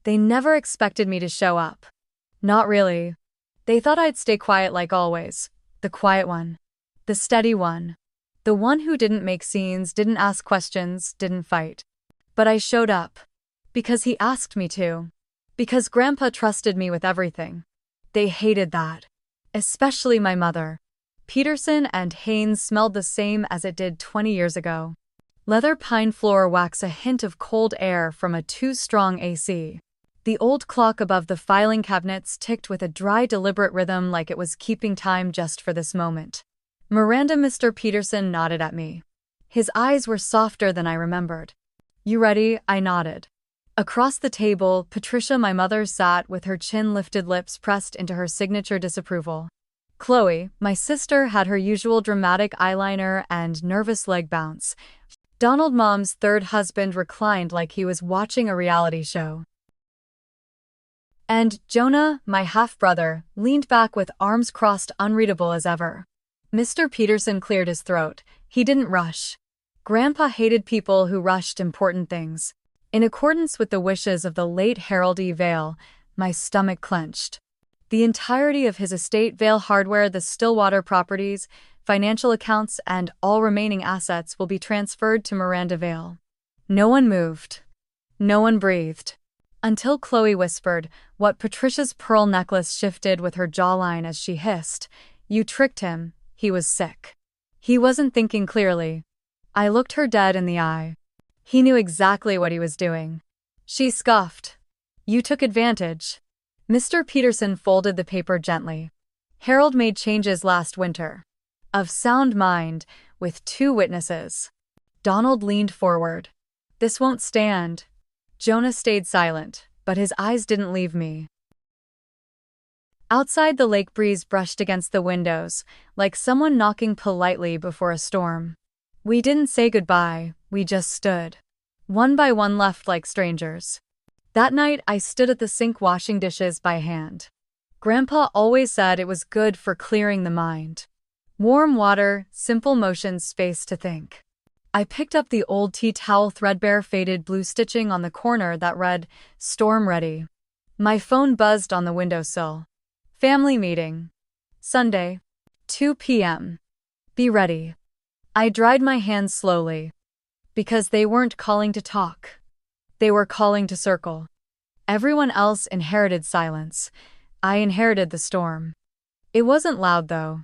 They never expected me to show up. Not really. They thought I'd stay quiet like always. The quiet one. The steady one. The one who didn't make scenes, didn't ask questions, didn't fight. But I showed up. Because he asked me to. Because Grandpa trusted me with everything. They hated that. Especially my mother. Peterson and Haynes smelled the same as it did 20 years ago. Leather pine floor wax, a hint of cold air from a too-strong AC. The old clock above the filing cabinets ticked with a dry, deliberate rhythm like it was keeping time just for this moment. Miranda. Mr. Peterson nodded at me. His eyes were softer than I remembered. You ready? I nodded. Across the table, Patricia, my mother, sat with her chin lifted, lips pressed into her signature disapproval. Chloe, my sister, had her usual dramatic eyeliner and nervous leg bounce. Donald, Mom's third husband, reclined like he was watching a reality show. And Jonah, my half-brother, leaned back with arms crossed, unreadable as ever. Mr. Peterson cleared his throat. He didn't rush. Grandpa hated people who rushed important things. In accordance with the wishes of the late Harold E. Vale, my stomach clenched. The entirety of his estate, Vale Hardware, the Stillwater properties, financial accounts, and all remaining assets will be transferred to Miranda Vale. No one moved. No one breathed. Until Chloe whispered, what Patricia's pearl necklace shifted with her jawline as she hissed, "You tricked him, he was sick. He wasn't thinking clearly." I looked her dead in the eye. He knew exactly what he was doing. She scoffed. "You took advantage." Mr. Peterson folded the paper gently. "Harold made changes last winter. Of sound mind, with 2 witnesses." Donald leaned forward. "This won't stand." Jonah stayed silent, but his eyes didn't leave me. Outside, the lake breeze brushed against the windows, like someone knocking politely before a storm. We didn't say goodbye, we just stood. One by one, left like strangers. That night, I stood at the sink washing dishes by hand. Grandpa always said it was good for clearing the mind. Warm water, simple motions, space to think. I picked up the old tea towel, threadbare faded blue stitching on the corner that read, "Storm Ready." My phone buzzed on the windowsill. Family meeting. Sunday, 2 p.m. Be ready. I dried my hands slowly. Because they weren't calling to talk. They were calling to circle. Everyone else inherited silence. I inherited the storm. It wasn't loud, though.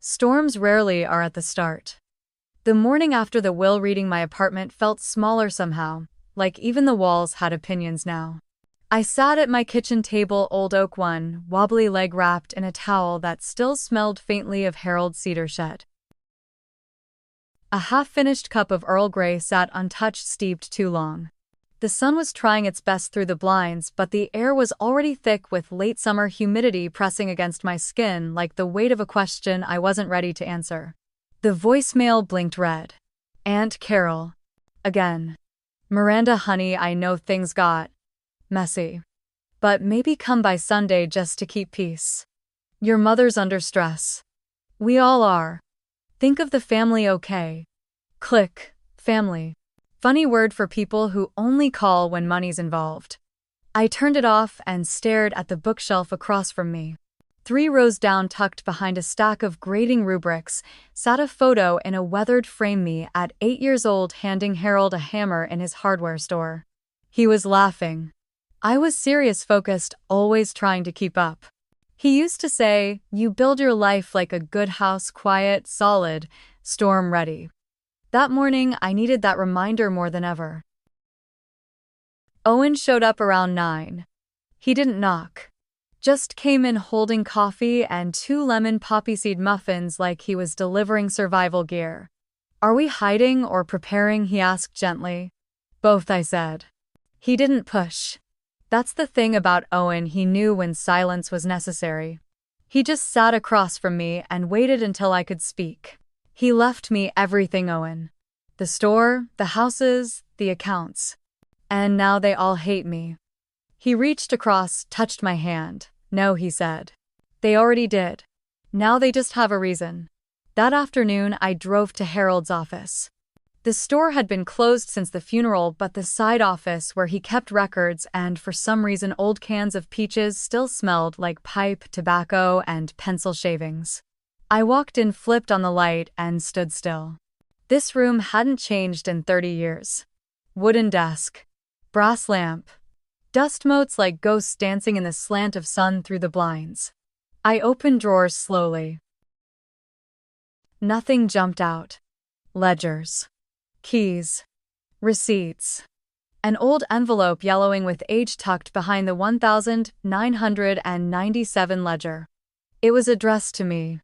Storms rarely are at the start. The morning after the will reading, my apartment felt smaller somehow, like even the walls had opinions now. I sat at my kitchen table, old oak one, wobbly leg wrapped in a towel that still smelled faintly of Harold's cedar shed. A half-finished cup of Earl Grey sat untouched, steeped too long. The sun was trying its best through the blinds, but the air was already thick with late summer humidity pressing against my skin like the weight of a question I wasn't ready to answer. The voicemail blinked red. Aunt Carol. Again. "Miranda, honey, I know things got messy. But maybe come by Sunday just to keep peace. Your mother's under stress. We all are. Think of the family, okay?" Click. Family. Funny word for people who only call when money's involved. I turned it off and stared at the bookshelf across from me. 3 rows down, tucked behind a stack of grading rubrics, sat a photo in a weathered frame, me at 8 years old, handing Harold a hammer in his hardware store. He was laughing. I was serious, focused, always trying to keep up. He used to say, "You build your life like a good house, quiet, solid, storm ready." That morning, I needed that reminder more than ever. Owen showed up around 9. He didn't knock. Just came in holding coffee and 2 lemon poppy seed muffins like he was delivering survival gear. "Are we hiding or preparing?" he asked gently. "Both," I said. He didn't push. That's the thing about Owen, he knew when silence was necessary. He just sat across from me and waited until I could speak. He left me everything, Owen. The store, the houses, the accounts. And now they all hate me. He reached across, touched my hand. "No," he said. "They already did. Now they just have a reason." That afternoon, I drove to Harold's office. The store had been closed since the funeral, but the side office where he kept records and for some reason old cans of peaches still smelled like pipe, tobacco, and pencil shavings. I walked in, flipped on the light, and stood still. This room hadn't changed in 30 years. Wooden desk. Brass lamp. Dust motes like ghosts dancing in the slant of sun through the blinds. I opened drawers slowly. Nothing jumped out. Ledgers. Keys. Receipts. An old envelope yellowing with age tucked behind the 1997 ledger. It was addressed to me.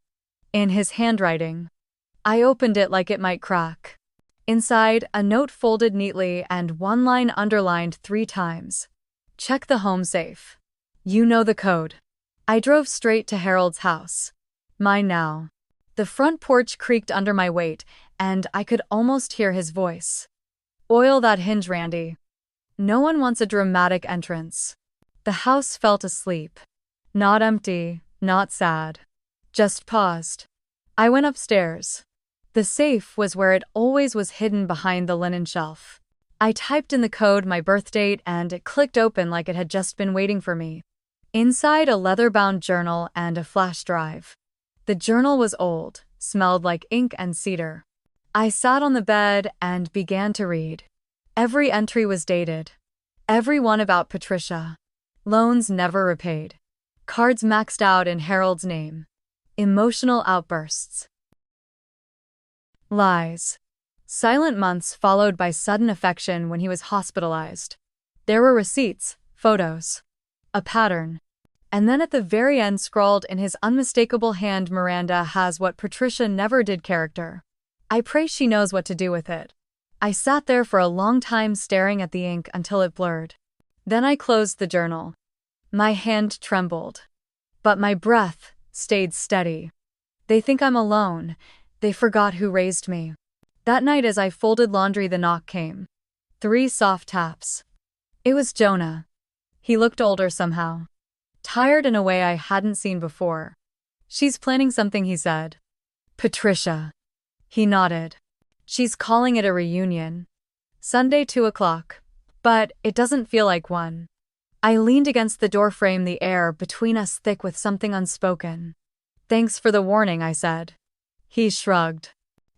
In his handwriting. I opened it like it might crack. Inside, a note folded neatly and one line underlined 3 times. Check the home safe. You know the code. I drove straight to Harold's house. Mine now. The front porch creaked under my weight, and I could almost hear his voice. Oil that hinge, Randy. No one wants a dramatic entrance. The house felt asleep. Not empty, not sad. Just paused. I went upstairs. The safe was where it always was, hidden behind the linen shelf. I typed in the code, my birth date, and it clicked open like it had just been waiting for me. Inside, a leather-bound journal and a flash drive. The journal was old, smelled like ink and cedar. I sat on the bed and began to read. Every entry was dated. Every one about Patricia. Loans never repaid. Cards maxed out in Harold's name. Emotional outbursts. Lies. Silent months followed by sudden affection when he was hospitalized. There were receipts, photos. A pattern. And then at the very end, scrawled in his unmistakable hand, Miranda has what Patricia never did character. I pray she knows what to do with it. I sat there for a long time staring at the ink until it blurred. Then I closed the journal. My hand trembled. But my breath stayed steady. They think I'm alone. They forgot who raised me. That night as I folded laundry, the knock came. 3 soft taps. It was Jonah. He looked older somehow. Tired in a way I hadn't seen before. She's planning something, he said. Patricia. He nodded. She's calling it a reunion. Sunday 2 o'clock. But it doesn't feel like one. I leaned against the doorframe, the air between us thick with something unspoken. Thanks for the warning, I said. He shrugged.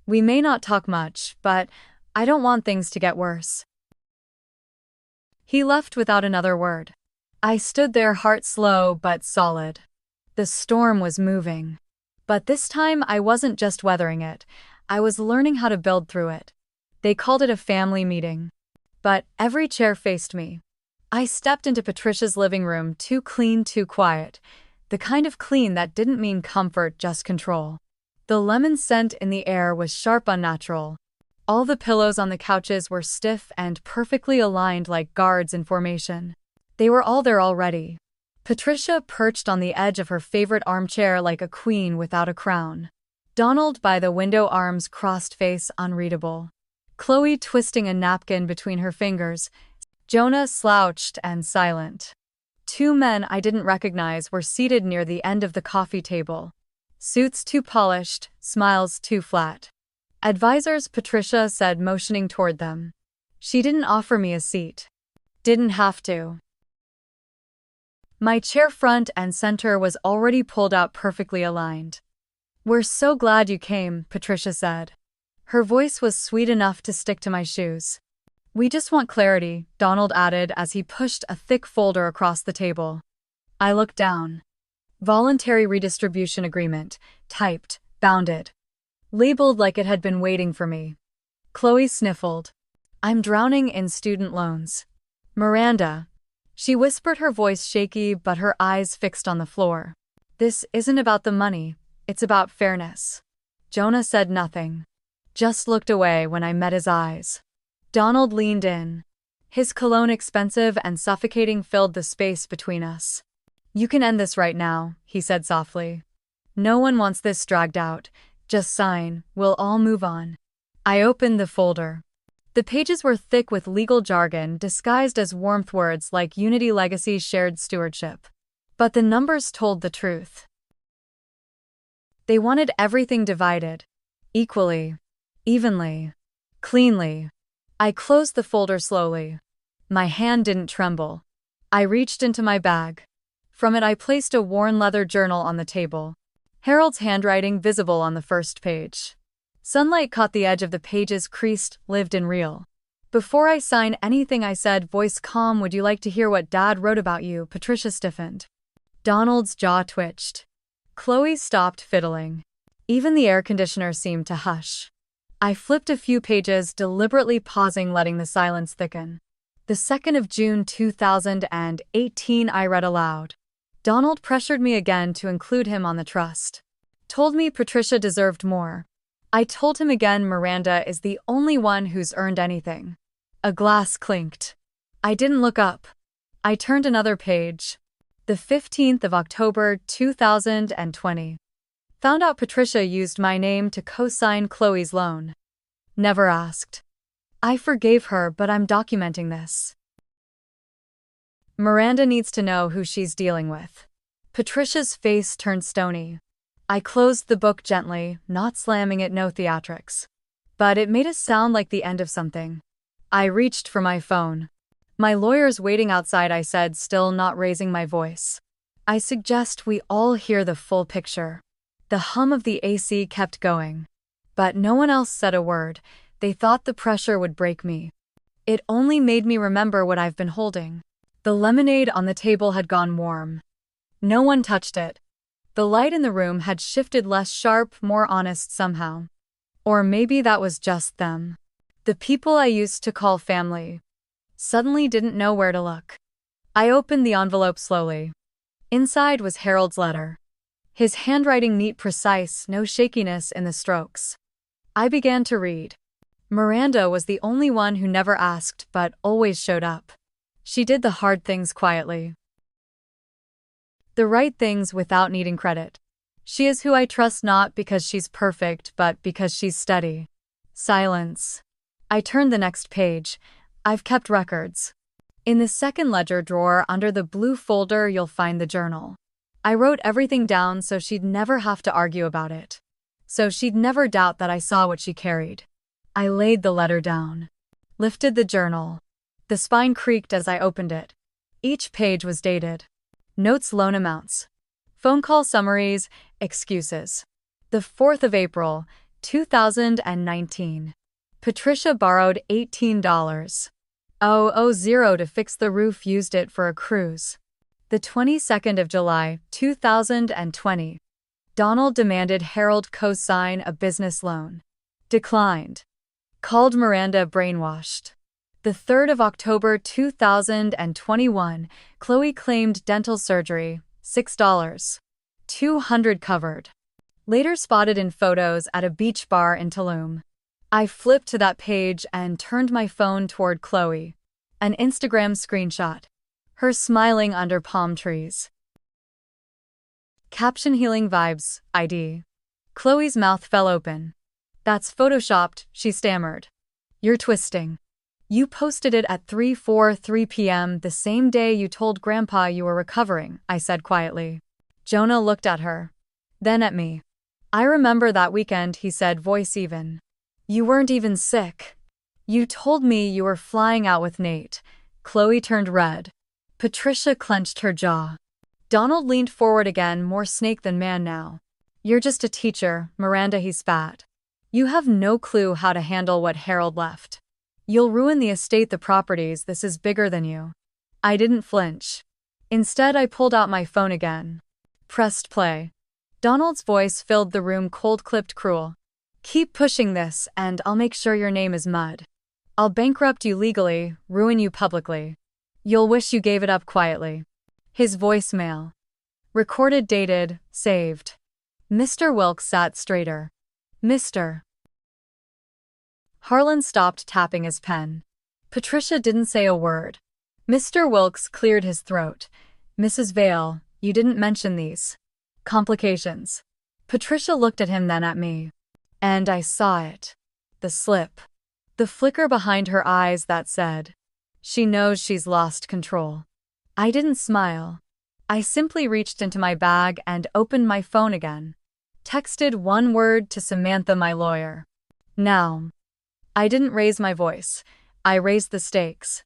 We may not talk much, but I don't want things to get worse. He left without another word. I stood there, heart slow but solid. The storm was moving. But this time I wasn't just weathering it. I was learning how to build through it. They called it a family meeting. But every chair faced me. I stepped into Patricia's living room, too clean, too quiet. The kind of clean that didn't mean comfort, just control. The lemon scent in the air was sharp, unnatural. All the pillows on the couches were stiff and perfectly aligned like guards in formation. They were all there already. Patricia perched on the edge of her favorite armchair like a queen without a crown. Donald by the window, arms crossed, face unreadable. Chloe twisting a napkin between her fingers. Jonah slouched and silent. 2 men I didn't recognize were seated near the end of the coffee table. Suits too polished, smiles too flat. Advisors, Patricia said, motioning toward them. She didn't offer me a seat. Didn't have to. My chair, front and center, was already pulled out, perfectly aligned. We're so glad you came, Patricia said. Her voice was sweet enough to stick to my shoes. We just want clarity, Donald added as he pushed a thick folder across the table. I looked down. Voluntary redistribution agreement, typed, bounded. Labeled like it had been waiting for me. Chloe sniffled. I'm drowning in student loans. Miranda. She whispered, her voice shaky but her eyes fixed on the floor. This isn't about the money, it's about fairness. Jonah said nothing. Just looked away when I met his eyes. Donald leaned in. His cologne, expensive and suffocating, filled the space between us. You can end this right now, he said softly. No one wants this dragged out. Just sign, we'll all move on. I opened the folder. The pages were thick with legal jargon disguised as warmth, words like unity, legacy, shared stewardship. But the numbers told the truth. They wanted everything divided. Equally. Evenly. Cleanly. I closed the folder slowly. My hand didn't tremble. I reached into my bag. From it I placed a worn leather journal on the table. Harold's handwriting visible on the first page. Sunlight caught the edge of the page's creased, lived in real. Before I sign anything I said, voice calm, would you like to hear what Dad wrote about you? Patricia stiffened. Donald's jaw twitched. Chloe stopped fiddling. Even the air conditioner seemed to hush. I flipped a few pages, deliberately pausing, letting the silence thicken. The 2nd of June 2018, I read aloud. Donald pressured me again to include him on the trust. Told me Patricia deserved more. I told him again Miranda is the only one who's earned anything. A glass clinked. I didn't look up. I turned another page. The 15th of October 2020. Found out Patricia used my name to co-sign Chloe's loan. Never asked. I forgave her, but I'm documenting this. Miranda needs to know who she's dealing with. Patricia's face turned stony. I closed the book gently, not slamming it, no theatrics. But it made a sound like the end of something. I reached for my phone. My lawyer's waiting outside, I said, still not raising my voice. I suggest we all hear the full picture. The hum of the AC kept going. But no one else said a word. They thought the pressure would break me. It only made me remember what I've been holding. The lemonade on the table had gone warm. No one touched it. The light in the room had shifted, less sharp, more honest somehow. Or maybe that was just them. The people I used to call family. Suddenly didn't know where to look. I opened the envelope slowly. Inside was Harold's letter. His handwriting neat, precise, no shakiness in the strokes. I began to read. Miranda was the only one who never asked but always showed up. She did the hard things quietly. The right things without needing credit. She is who I trust, not because she's perfect but because she's steady. Silence. I turned the next page. I've kept records. In the second ledger drawer under the blue folder you'll find the journal. I wrote everything down so she'd never have to argue about it. So she'd never doubt that I saw what she carried. I laid the letter down. Lifted the journal. The spine creaked as I opened it. Each page was dated. Notes, loan amounts. Phone call summaries, excuses. The 4th of April, 2019. Patricia borrowed $18. To fix the roof, used it for a cruise. The 22nd of July, 2020. Donald demanded Harold co-sign a business loan. Declined. Called Miranda brainwashed. The 3rd of October 2021, Chloe claimed dental surgery, $6. 200 covered. Later spotted in photos at a beach bar in Tulum. I flipped to that page and turned my phone toward Chloe. An Instagram screenshot. Her smiling under palm trees. Caption: healing vibes, ID. Chloe's mouth fell open. That's photoshopped, she stammered. You're twisting. You posted it at 3:43 p.m. the same day you told Grandpa you were recovering, I said quietly. Jonah looked at her. Then at me. I remember that weekend, he said, voice even. You weren't even sick. You told me you were flying out with Nate. Chloe turned red. Patricia clenched her jaw. Donald leaned forward again, more snake than man now. You're just a teacher, Miranda, he spat. You have no clue how to handle what Harold left. You'll ruin the estate, the properties, this is bigger than you. I didn't flinch. Instead, I pulled out my phone again. Pressed play. Donald's voice filled the room, cold, clipped, cruel. Keep pushing this, and I'll make sure your name is mud. I'll bankrupt you legally, ruin you publicly. You'll wish you gave it up quietly. His voicemail. Recorded, dated, saved. Mr. Wilkes sat straighter. Mr. Harlan stopped tapping his pen. Patricia didn't say a word. Mr. Wilkes cleared his throat. Mrs. Vale, you didn't mention these complications. Patricia looked at him, then at me. And I saw it. The slip. The flicker behind her eyes that said, she knows she's lost control. I didn't smile. I simply reached into my bag and opened my phone again. Texted one word to Samantha, my lawyer. Now. I didn't raise my voice. I raised the stakes.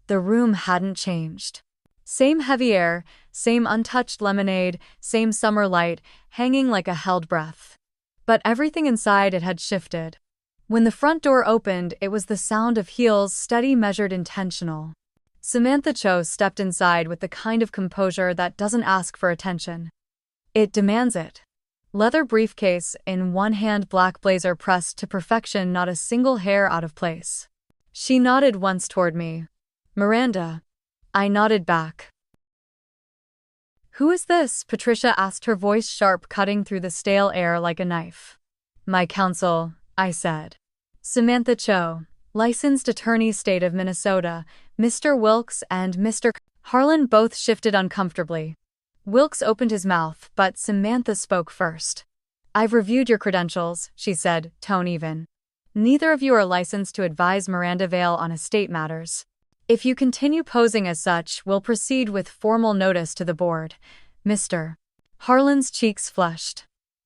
The room hadn't changed. Same heavy air, same untouched lemonade, same summer light, hanging like a held breath. But everything inside it had shifted. When the front door opened, it was the sound of heels, steady, measured, intentional. Samantha Cho stepped inside with the kind of composure that doesn't ask for attention. It demands it. Leather briefcase in one hand, black blazer pressed to perfection, not a single hair out of place. She nodded once toward me. "Miranda." I nodded back. "Who is this?" Patricia asked, her voice sharp, cutting through the stale air like a knife. "My counsel," I said. "Samantha Cho, licensed attorney, state of Minnesota, Mr. Wilkes and Mr. Harlan." Both shifted uncomfortably. Wilkes opened his mouth, but Samantha spoke first. "I've reviewed your credentials," she said, tone even. "Neither of you are licensed to advise Miranda Vale on estate matters. If you continue posing as such, we'll proceed with formal notice to the board, Mr." Harlan's cheeks flushed.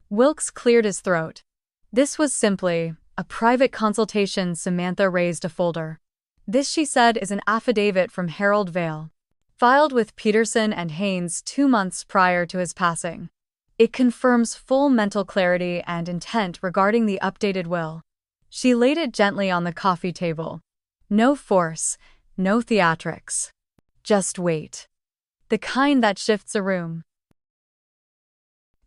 Wilkes cleared his throat. "This was simply a private consultation." Samantha raised a folder. "This," she said, "is an affidavit from Harold Vale, filed with Peterson and Haynes 2 months prior to his passing. It confirms full mental clarity and intent regarding the updated will." She laid it gently on the coffee table. "No force, no theatrics. Just weight. The kind that shifts a room."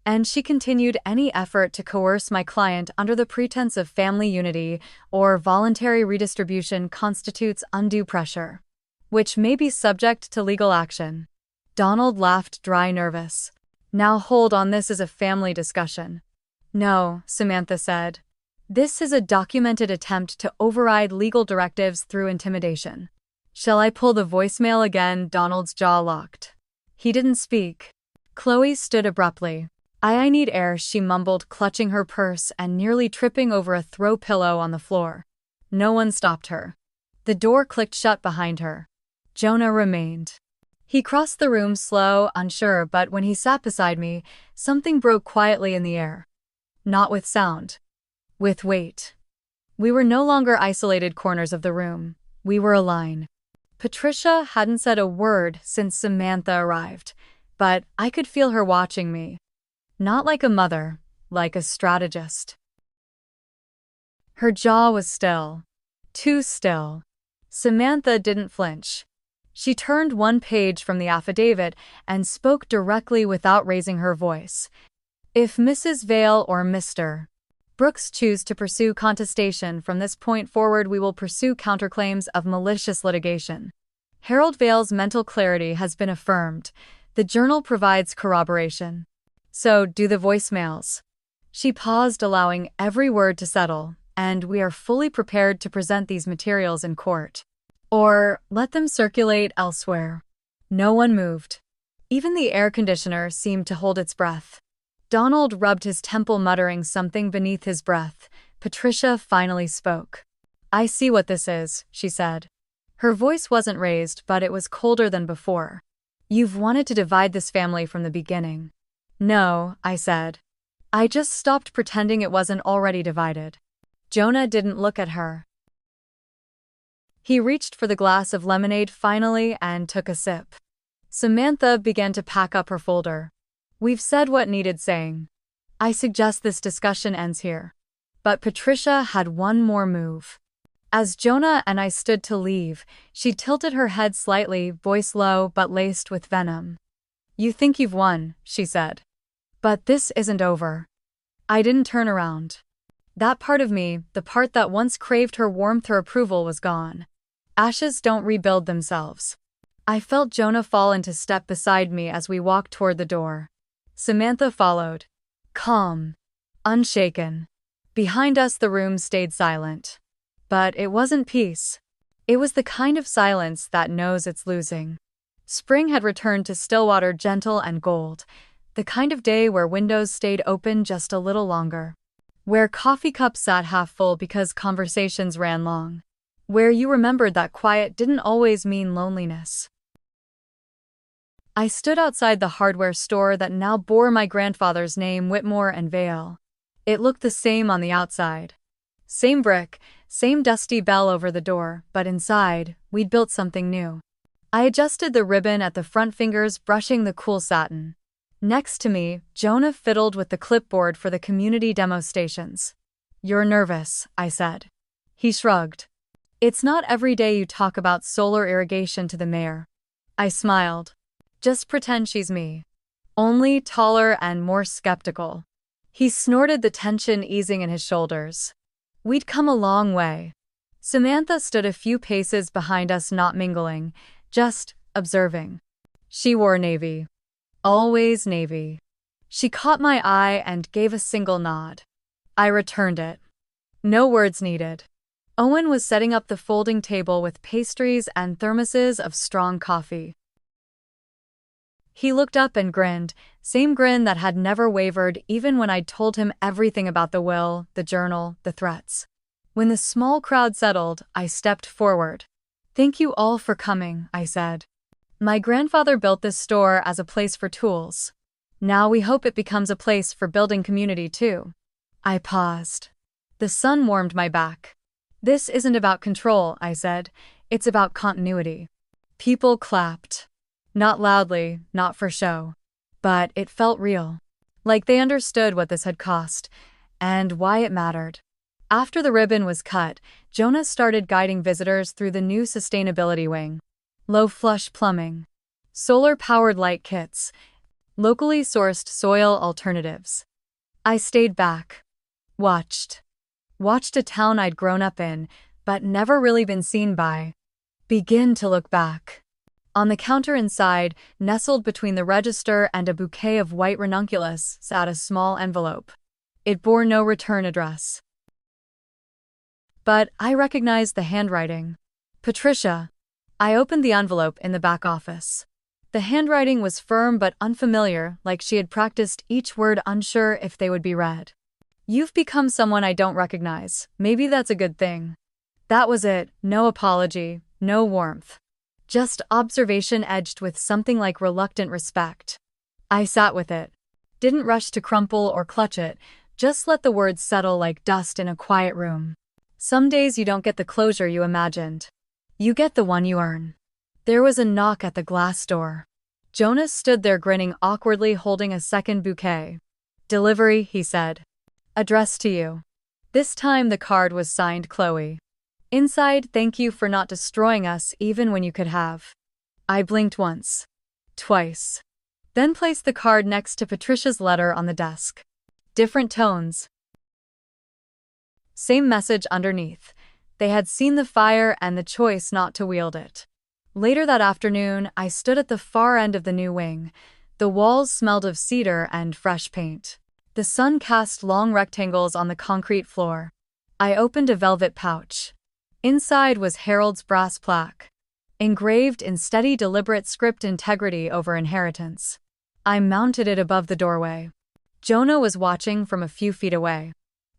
And she continued, "Any effort to coerce my client under the pretense of family unity or voluntary redistribution constitutes undue pressure, which may be subject to legal action." Donald laughed, dry, nervous. "Now hold on, this is a family discussion." "No," Samantha said. "This is a documented attempt to override legal directives through intimidation." "Shall I pull the voicemail again?" Donald's jaw locked. He didn't speak. Chloe stood abruptly. I need air," she mumbled, clutching her purse and nearly tripping over a throw pillow on the floor. No one stopped her. The door clicked shut behind her. Jonah remained. He crossed the room, slow, unsure, but when he sat beside me, something broke quietly in the air. Not with sound. With weight. We were no longer isolated corners of the room. We were a line. Patricia hadn't said a word since Samantha arrived, but I could feel her watching me. Not like a mother, like a strategist. Her jaw was still. Too still. Samantha didn't flinch. She turned one page from the affidavit and spoke directly without raising her voice. "If Mrs. Vale or Mr. Brooks choose to pursue contestation from this point forward, we will pursue counterclaims of malicious litigation. Harold Vale's mental clarity has been affirmed. The journal provides corroboration. So do the voicemails." She paused, allowing every word to settle. "And we are fully prepared to present these materials in court. Or let them circulate elsewhere." No one moved. Even the air conditioner seemed to hold its breath. Donald rubbed his temple, muttering something beneath his breath. Patricia finally spoke. "I see what this is," she said. Her voice wasn't raised, but it was colder than before. "You've wanted to divide this family from the beginning." "No," I said. "I just stopped pretending it wasn't already divided." Jonah didn't look at her. He reached for the glass of lemonade finally and took a sip. Samantha began to pack up her folder. "We've said what needed saying. I suggest this discussion ends here." But Patricia had one more move. As Jonah and I stood to leave, she tilted her head slightly, voice low but laced with venom. "You think you've won," she said. "But this isn't over." I didn't turn around. That part of me, the part that once craved her warmth, her approval, was gone. Ashes don't rebuild themselves. I felt Jonah fall into step beside me as we walked toward the door. Samantha followed. Calm. Unshaken. Behind us the room stayed silent. But it wasn't peace. It was the kind of silence that knows it's losing. Spring had returned to Stillwater, gentle and gold. The kind of day where windows stayed open just a little longer. Where coffee cups sat half full because conversations ran long. Where you remembered that quiet didn't always mean loneliness. I stood outside the hardware store that now bore my grandfather's name, Whitmore and Vale. It looked the same on the outside. Same brick, Same dusty bell over the door, but inside, we'd built something new. I adjusted the ribbon at the front fingers, brushing the cool satin. Next to me, Jonah fiddled with the clipboard for the community demo stations. "You're nervous," I said. He shrugged. "It's not every day you talk about solar irrigation to the mayor." I smiled. "Just pretend she's me. Only taller and more skeptical." He snorted, the tension easing in his shoulders. We'd come a long way. Samantha stood a few paces behind us, not mingling, just observing. She wore navy. Always navy. She caught my eye and gave a single nod. I returned it. No words needed. Owen was setting up the folding table with pastries and thermoses of strong coffee. He looked up and grinned, same grin that had never wavered even when I'd told him everything about the will, the journal, the threats. When the small crowd settled, I stepped forward. "Thank you all for coming," I said. "My grandfather built this store as a place for tools. Now we hope it becomes a place for building community too." I paused. The sun warmed my back. "This isn't about control," I said. "It's about continuity." People clapped. Not loudly, not for show. But it felt real. Like they understood what this had cost, and why it mattered. After the ribbon was cut, Jonah started guiding visitors through the new sustainability wing. Low flush plumbing. Solar-powered light kits. Locally sourced soil alternatives. I stayed back. Watched a town I'd grown up in, but never really been seen by, begin to look back. On the counter inside, nestled between the register and a bouquet of white ranunculus, sat a small envelope. It bore no return address. But I recognized the handwriting. Patricia. I opened the envelope in the back office. The handwriting was firm but unfamiliar, like she had practiced each word, unsure if they would be read. "You've become someone I don't recognize. Maybe that's a good thing." That was it. No apology, no warmth. Just observation edged with something like reluctant respect. I sat with it. Didn't rush to crumple or clutch it, just let the words settle like dust in a quiet room. Some days you don't get the closure you imagined. You get the one you earn. There was a knock at the glass door. Jonas stood there grinning awkwardly, holding a second bouquet. "Delivery," he said. "Addressed to you." This time the card was signed Chloe. Inside, "Thank you for not destroying us even when you could have." I blinked once. Twice. Then placed the card next to Patricia's letter on the desk. Different tones. Same message underneath. They had seen the fire and the choice not to wield it. Later that afternoon, I stood at the far end of the new wing. The walls smelled of cedar and fresh paint. The sun cast long rectangles on the concrete floor. I opened a velvet pouch. Inside was Harold's brass plaque, engraved in steady, deliberate script, integrity over inheritance. I mounted it above the doorway. Jonah was watching from a few feet away.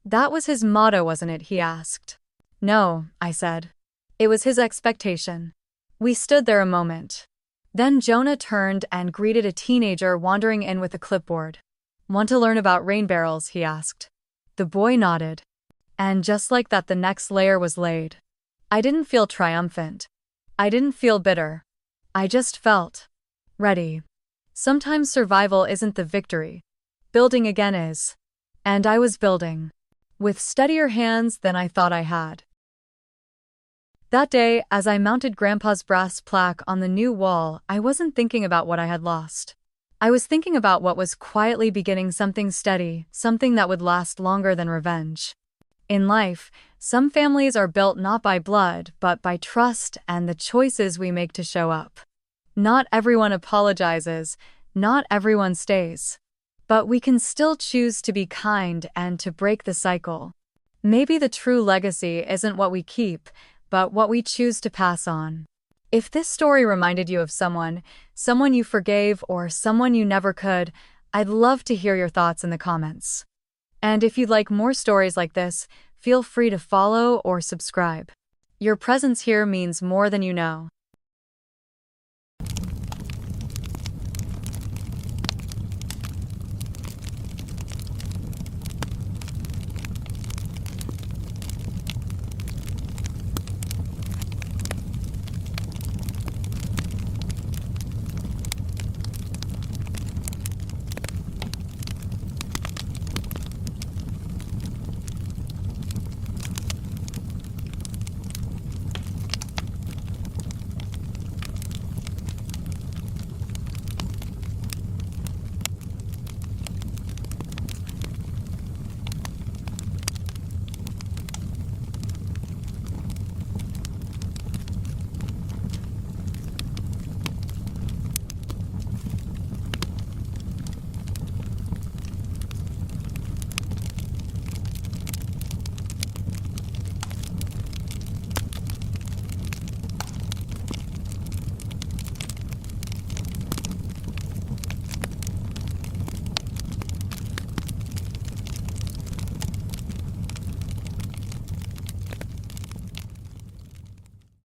"That was his motto, wasn't it?" he asked. "No," I said. "It was his expectation." We stood there a moment. Then Jonah turned and greeted a teenager wandering in with a clipboard. "Want to learn about rain barrels?" he asked. The boy nodded. And just like that, the next layer was laid. I didn't feel triumphant. I didn't feel bitter. I just felt ready. Sometimes survival isn't the victory. Building again is. And I was building. With steadier hands than I thought I had. That day, as I mounted Grandpa's brass plaque on the new wall, I wasn't thinking about what I had lost. I was thinking about what was quietly beginning, something steady, something that would last longer than revenge. In life, some families are built not by blood, but by trust and the choices we make to show up. Not everyone apologizes, not everyone stays. But we can still choose to be kind and to break the cycle. Maybe the true legacy isn't what we keep, but what we choose to pass on. If this story reminded you of someone you forgave, or someone you never could, I'd love to hear your thoughts in the comments. And if you'd like more stories like this, feel free to follow or subscribe. Your presence here means more than you know.